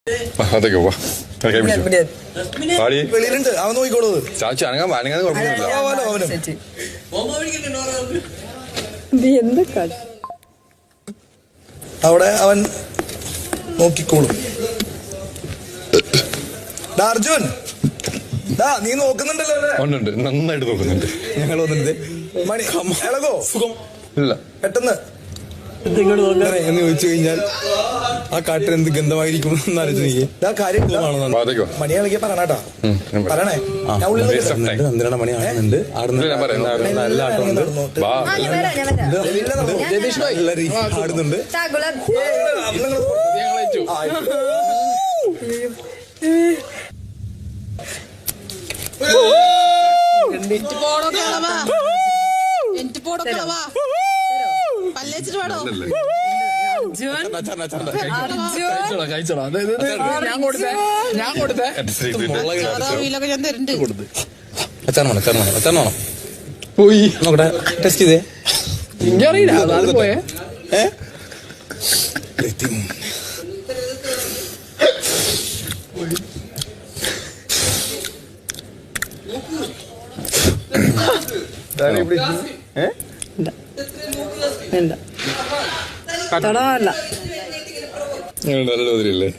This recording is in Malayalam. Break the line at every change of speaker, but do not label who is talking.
അതൊക്കെ പോവാ
വെളിയിലുണ്ട്, അവൻ നോക്കിക്കോളൂ.
ചാച്ചി അനങ്ങാൻ അനങ്ങാൻ കുഴപ്പമൊന്നുമില്ല.
അവിടെ അവൻ നോക്കിക്കോളും. അർജുൻ, നീ നോക്കുന്നുണ്ടല്ലോ.
ഉണ്ട്, നന്നായിട്ട് നോക്കുന്നുണ്ട്.
ഞങ്ങൾ വന്നിട്ട് മണി ഇളകോ സുഖം
ഇല്ല.
പെട്ടെന്ന് എന്ന് ചോദിച്ചു കഴിഞ്ഞാൽ ആ കാട്ടിൽ എന്ത് ഗന്ധമായിരിക്കും എന്ന് ആലോചിച്ച് മണി ഇളകിയ പറയണേട്ടാ, പറയണേ. എന്തിനാണ് മണി ആടുന്നുണ്ട്, ആടുന്നുണ്ട്. പോയി നോക്കട്ടെ, ടെസ്റ്റ് ചെയ്തേ. പോയേ
നല്ല തോതിരില്ലേ?